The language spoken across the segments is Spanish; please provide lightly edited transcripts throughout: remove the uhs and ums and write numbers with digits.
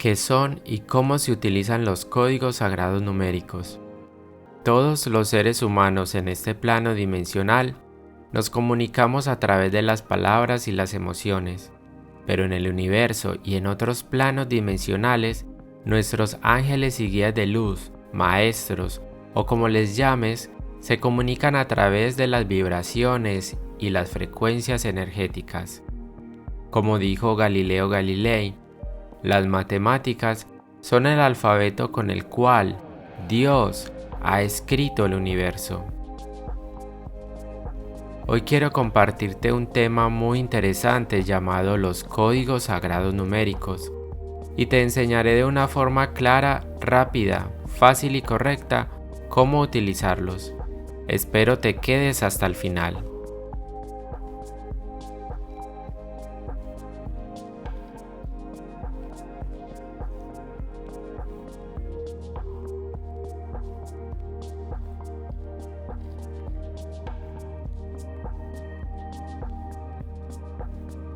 ¿Qué son y cómo se utilizan los códigos sagrados numéricos? Todos los seres humanos en este plano dimensional nos comunicamos a través de las palabras y las emociones, pero en el universo y en otros planos dimensionales, nuestros ángeles y guías de luz, maestros o como les llames, se comunican a través de las vibraciones y las frecuencias energéticas. Como dijo Galileo Galilei, las matemáticas son el alfabeto con el cual Dios ha escrito el universo. Hoy quiero compartirte un tema muy interesante llamado los códigos sagrados numéricos y te enseñaré de una forma clara, rápida, fácil y correcta cómo utilizarlos. Espero te quedes hasta el final.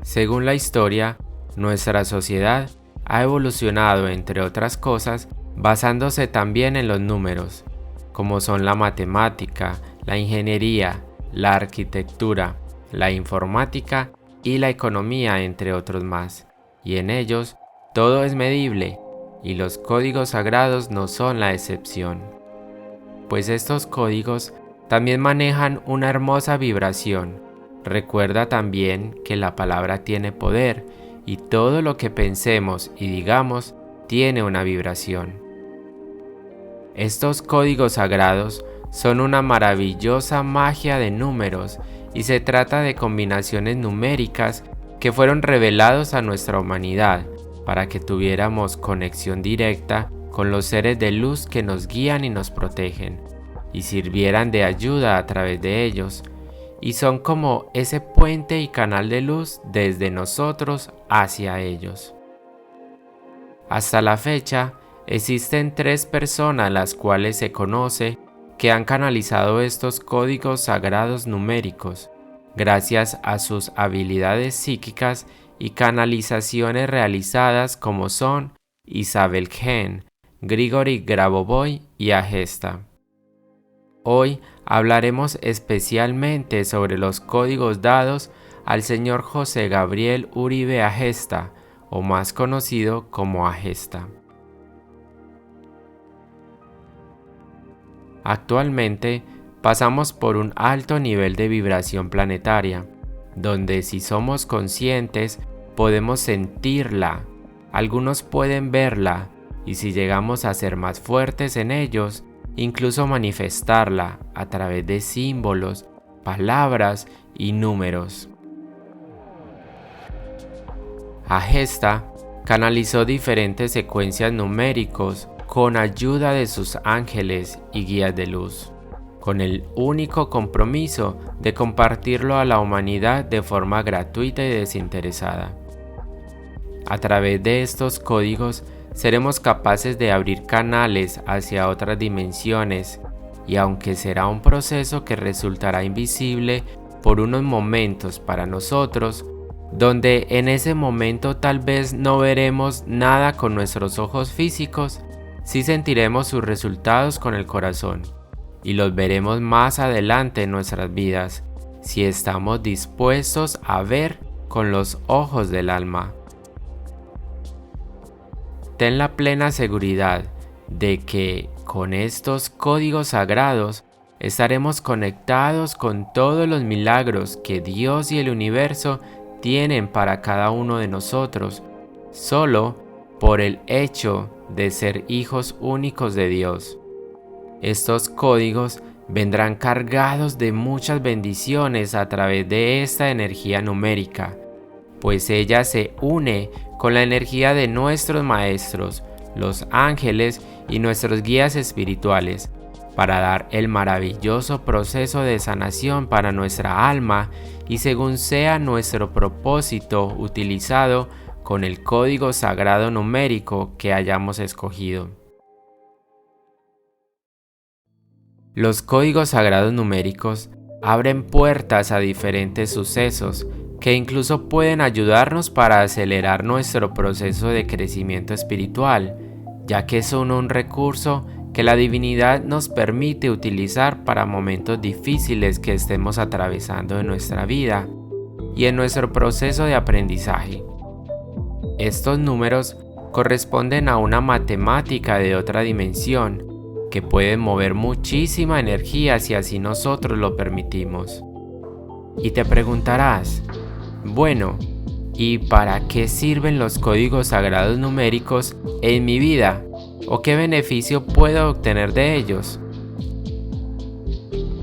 Según la historia, nuestra sociedad ha evolucionado, entre otras cosas, basándose también en los números, como son la matemática, la ingeniería, la arquitectura, la informática y la economía, entre otros más. Y en ellos, todo es medible, y los códigos sagrados no son la excepción. Pues estos códigos también manejan una hermosa vibración. Recuerda también que la palabra tiene poder y todo lo que pensemos y digamos tiene una vibración. Estos códigos sagrados son una maravillosa magia de números y se trata de combinaciones numéricas que fueron revelados a nuestra humanidad para que tuviéramos conexión directa con los seres de luz que nos guían y nos protegen y sirvieran de ayuda a través de ellos. Y son como ese puente y canal de luz desde nosotros hacia ellos. Hasta la fecha, existen 3 personas las cuales se conoce que han canalizado estos códigos sagrados numéricos, gracias a sus habilidades psíquicas y canalizaciones realizadas como son Isabel Gen, Grigori Grabovoi y Agesta. Hoy hablaremos especialmente sobre los códigos dados al señor José Gabriel Uribe Agesta, o más conocido como Agesta. Actualmente pasamos por un alto nivel de vibración planetaria, donde si somos conscientes podemos sentirla, algunos pueden verla, y si llegamos a ser más fuertes en ellos, incluso manifestarla a través de símbolos, palabras y números. Agesta canalizó diferentes secuencias numéricos con ayuda de sus ángeles y guías de luz, con el único compromiso de compartirlo a la humanidad de forma gratuita y desinteresada. A través de estos códigos seremos capaces de abrir canales hacia otras dimensiones y aunque será un proceso que resultará invisible por unos momentos para nosotros, donde en ese momento tal vez no veremos nada con nuestros ojos físicos, sí sentiremos sus resultados con el corazón y los veremos más adelante en nuestras vidas si estamos dispuestos a ver con los ojos del alma. Ten la plena seguridad de que con estos códigos sagrados estaremos conectados con todos los milagros que Dios y el universo tienen para cada uno de nosotros, solo por el hecho de ser hijos únicos de Dios. Estos códigos vendrán cargados de muchas bendiciones a través de esta energía numérica, pues ella se une con la energía de nuestros maestros, los ángeles y nuestros guías espirituales, para dar el maravilloso proceso de sanación para nuestra alma y según sea nuestro propósito utilizado con el código sagrado numérico que hayamos escogido. Los códigos sagrados numéricos abren puertas a diferentes sucesos, que incluso pueden ayudarnos para acelerar nuestro proceso de crecimiento espiritual, ya que son un recurso que la divinidad nos permite utilizar para momentos difíciles que estemos atravesando en nuestra vida y en nuestro proceso de aprendizaje. Estos números corresponden a una matemática de otra dimensión que puede mover muchísima energía si así nosotros lo permitimos. Y te preguntarás, bueno, ¿y para qué sirven los códigos sagrados numéricos en mi vida? ¿O qué beneficio puedo obtener de ellos?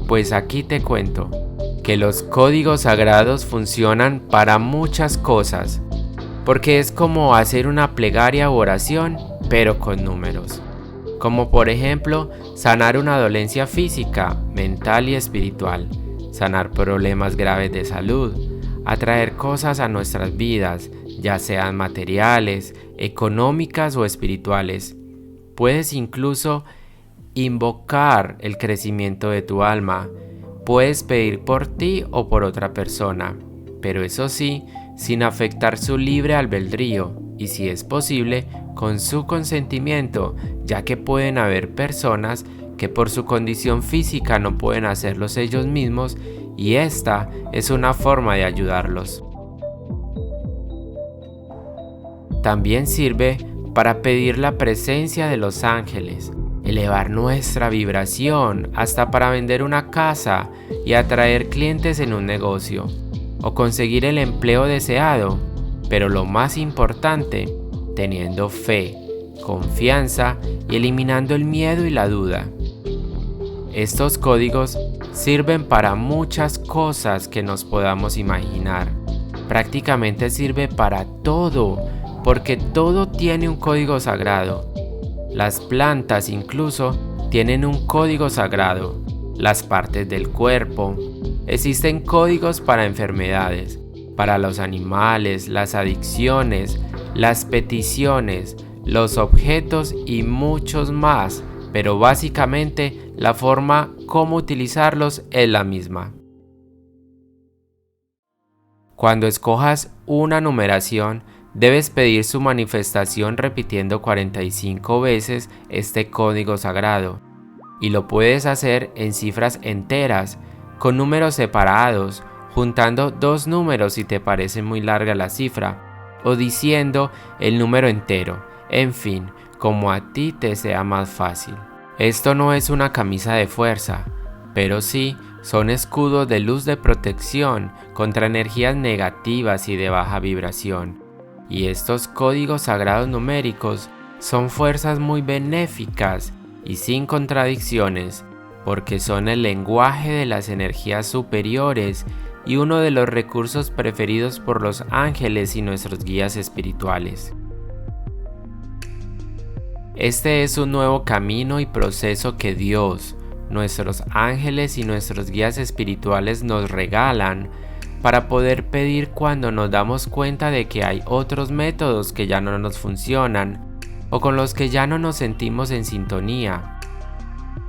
Pues aquí te cuento que los códigos sagrados funcionan para muchas cosas, porque es como hacer una plegaria u oración, pero con números. Como por ejemplo, sanar una dolencia física, mental y espiritual, sanar problemas graves de salud, atraer cosas a nuestras vidas, ya sean materiales, económicas o espirituales. Puedes incluso invocar el crecimiento de tu alma. Puedes pedir por ti o por otra persona, pero eso sí, sin afectar su libre albedrío y, si es posible, con su consentimiento, ya que pueden haber personas que por su condición física no pueden hacerlos ellos mismos y esta es una forma de ayudarlos. También sirve para pedir la presencia de los ángeles, elevar nuestra vibración hasta para vender una casa y atraer clientes en un negocio, o conseguir el empleo deseado, pero lo más importante, teniendo fe, confianza y eliminando el miedo y la duda. Estos códigos sirven para muchas cosas que nos podamos imaginar. Prácticamente sirve para todo, porque todo tiene un código sagrado. Las plantas incluso tienen un código sagrado. Las partes del cuerpo. Existen códigos para enfermedades, para los animales, las adicciones, las peticiones, los objetos y muchos más, pero básicamente la forma como utilizarlos es la misma. Cuando escojas una numeración, debes pedir su manifestación repitiendo 45 veces este código sagrado, y lo puedes hacer en cifras enteras, con números separados, juntando dos números si te parece muy larga la cifra, o diciendo el número entero, en fin, como a ti te sea más fácil. Esto no es una camisa de fuerza, pero sí son escudos de luz de protección contra energías negativas y de baja vibración. Y estos códigos sagrados numéricos son fuerzas muy benéficas y sin contradicciones, porque son el lenguaje de las energías superiores y uno de los recursos preferidos por los ángeles y nuestros guías espirituales. Este es un nuevo camino y proceso que Dios, nuestros ángeles y nuestros guías espirituales nos regalan para poder pedir cuando nos damos cuenta de que hay otros métodos que ya no nos funcionan o con los que ya no nos sentimos en sintonía.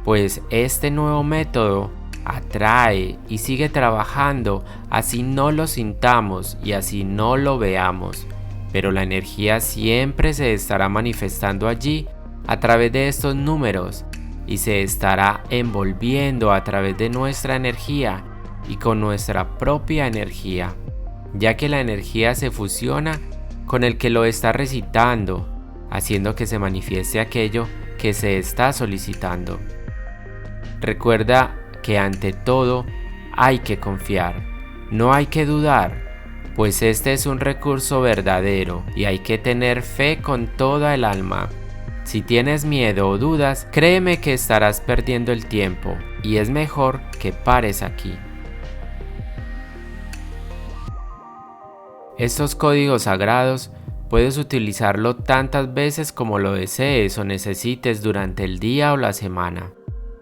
Pues este nuevo método atrae y sigue trabajando así no lo sintamos y así no lo veamos, pero la energía siempre se estará manifestando allí a través de estos números y se estará envolviendo a través de nuestra energía y con nuestra propia energía, ya que la energía se fusiona con el que lo está recitando, haciendo que se manifieste aquello que se está solicitando. Recuerda que ante todo hay que confiar, no hay que dudar, pues este es un recurso verdadero y hay que tener fe con toda el alma. Si tienes miedo o dudas, créeme que estarás perdiendo el tiempo y es mejor que pares aquí. Estos códigos sagrados puedes utilizarlo tantas veces como lo desees o necesites durante el día o la semana,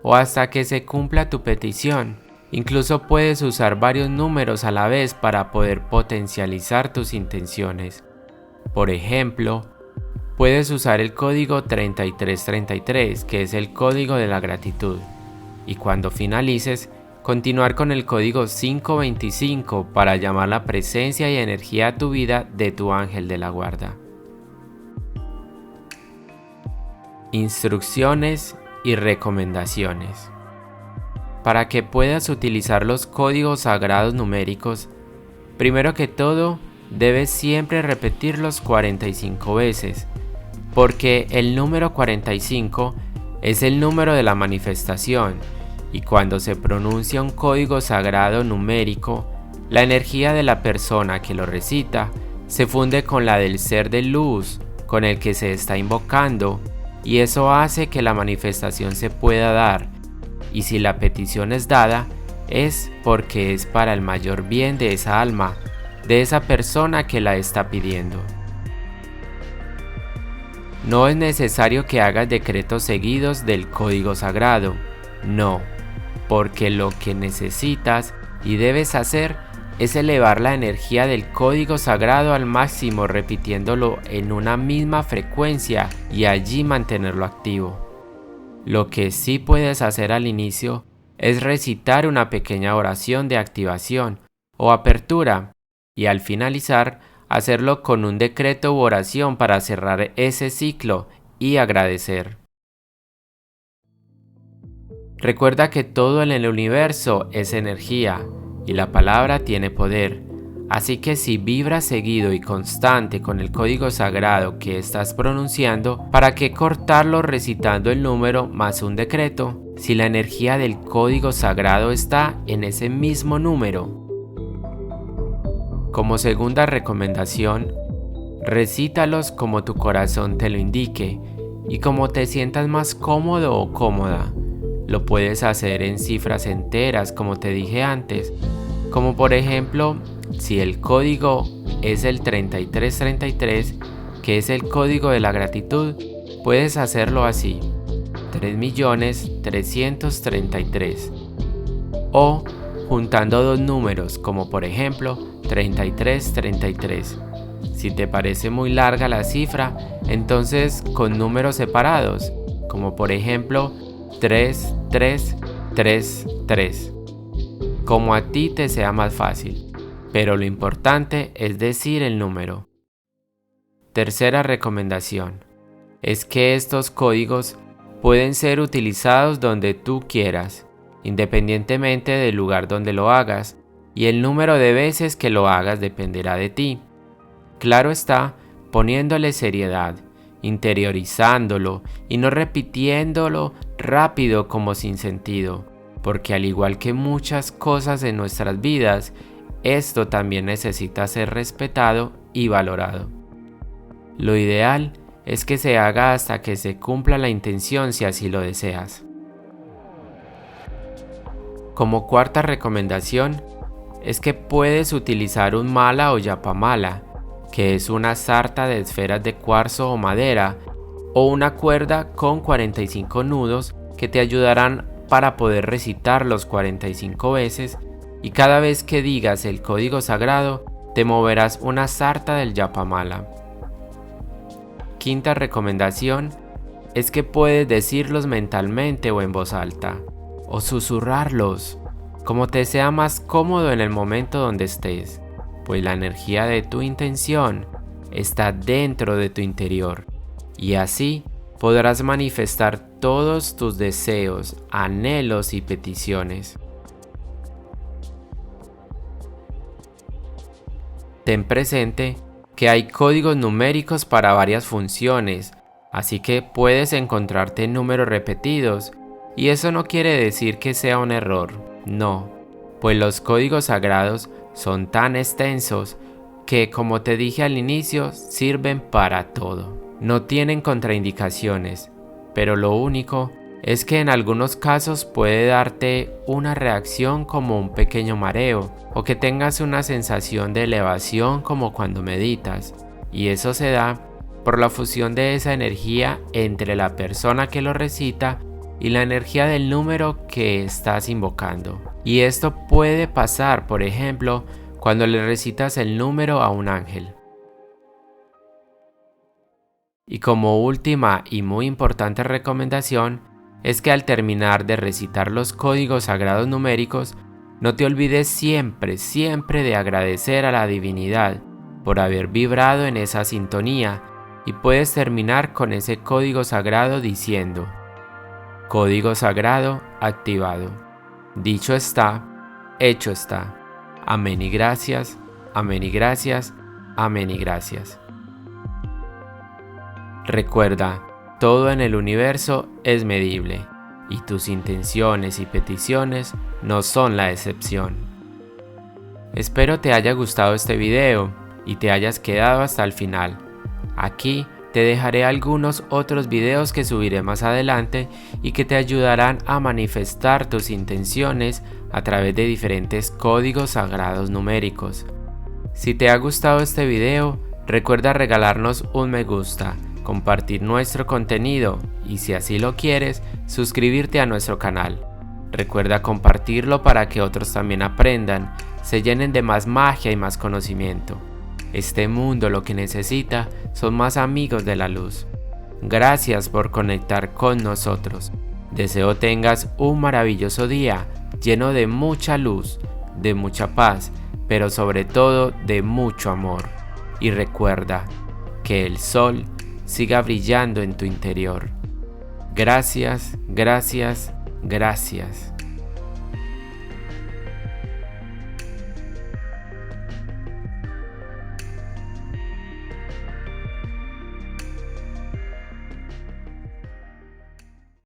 o hasta que se cumpla tu petición. Incluso puedes usar varios números a la vez para poder potencializar tus intenciones. Por ejemplo, puedes usar el código 3333, que es el código de la gratitud, y cuando finalices, continuar con el código 525 para llamar la presencia y energía a tu vida de tu ángel de la guarda. Instrucciones y recomendaciones. Para que puedas utilizar los códigos sagrados numéricos, primero que todo, debes siempre repetirlos 45 veces, porque el número 45 es el número de la manifestación, y cuando se pronuncia un código sagrado numérico, la energía de la persona que lo recita se funde con la del ser de luz con el que se está invocando, y eso hace que la manifestación se pueda dar, y si la petición es dada, es porque es para el mayor bien de esa alma, de esa persona que la está pidiendo. No es necesario que hagas decretos seguidos del código sagrado, no, porque lo que necesitas y debes hacer es elevar la energía del código sagrado al máximo repitiéndolo en una misma frecuencia y allí mantenerlo activo. Lo que sí puedes hacer al inicio es recitar una pequeña oración de activación o apertura y al finalizar hacerlo con un decreto u oración para cerrar ese ciclo y agradecer. Recuerda que todo en el universo es energía y la palabra tiene poder, así que si vibras seguido y constante con el código sagrado que estás pronunciando, ¿para qué cortarlo recitando el número más un decreto si la energía del código sagrado está en ese mismo número? Como segunda recomendación, recítalos como tu corazón te lo indique y como te sientas más cómodo o cómoda. Lo puedes hacer en cifras enteras como te dije antes, como por ejemplo, si el código es el 3333, que es el código de la gratitud, puedes hacerlo así, 3.333.000, o juntando dos números como por ejemplo 3333. Si te parece muy larga la cifra, entonces con números separados, como por ejemplo 3333, como a ti te sea más fácil, pero lo importante es decir el número. Tercera recomendación es que estos códigos pueden ser utilizados donde tú quieras, independientemente del lugar donde lo hagas, y el número de veces que lo hagas dependerá de ti. Claro está, poniéndole seriedad, interiorizándolo y no repitiéndolo rápido como sin sentido, porque al igual que muchas cosas en nuestras vidas, esto también necesita ser respetado y valorado. Lo ideal es que se haga hasta que se cumpla la intención si así lo deseas. Como cuarta recomendación, es que puedes utilizar un mala o yapamala, que es una sarta de esferas de cuarzo o madera, o una cuerda con 45 nudos que te ayudarán para poder recitar los 45 veces, y cada vez que digas el código sagrado, te moverás una sarta del yapamala. Quinta recomendación es que puedes decirlos mentalmente o en voz alta, o susurrarlos, como te sea más cómodo en el momento donde estés, pues la energía de tu intención está dentro de tu interior, y así podrás manifestar todos tus deseos, anhelos y peticiones. Ten presente que hay códigos numéricos para varias funciones, así que puedes encontrarte números repetidos, y eso no quiere decir que sea un error, no, pues los códigos sagrados son tan extensos que, como te dije al inicio, sirven para todo. No tienen contraindicaciones, pero lo único es que en algunos casos puede darte una reacción como un pequeño mareo o que tengas una sensación de elevación como cuando meditas, y eso se da por la fusión de esa energía entre la persona que lo recita y la energía del número que estás invocando. Y esto puede pasar, por ejemplo, cuando le recitas el número a un ángel. Y como última y muy importante recomendación, es que al terminar de recitar los códigos sagrados numéricos, no te olvides siempre, siempre de agradecer a la divinidad por haber vibrado en esa sintonía, y puedes terminar con ese código sagrado diciendo: código sagrado activado. Dicho está, hecho está. Amén y gracias, amén y gracias, amén y gracias. Recuerda, todo en el universo es medible, y tus intenciones y peticiones no son la excepción. Espero te haya gustado este video y te hayas quedado hasta el final. Aquí te dejaré algunos otros videos que subiré más adelante y que te ayudarán a manifestar tus intenciones a través de diferentes códigos sagrados numéricos. Si te ha gustado este video, recuerda regalarnos un me gusta, compartir nuestro contenido y, si así lo quieres, suscribirte a nuestro canal. Recuerda compartirlo para que otros también aprendan, se llenen de más magia y más conocimiento. Este mundo lo que necesita son más amigos de la luz. Gracias por conectar con nosotros. Deseo tengas un maravilloso día lleno de mucha luz, de mucha paz, pero sobre todo de mucho amor. Y recuerda que el sol siga brillando en tu interior. Gracias, gracias, gracias.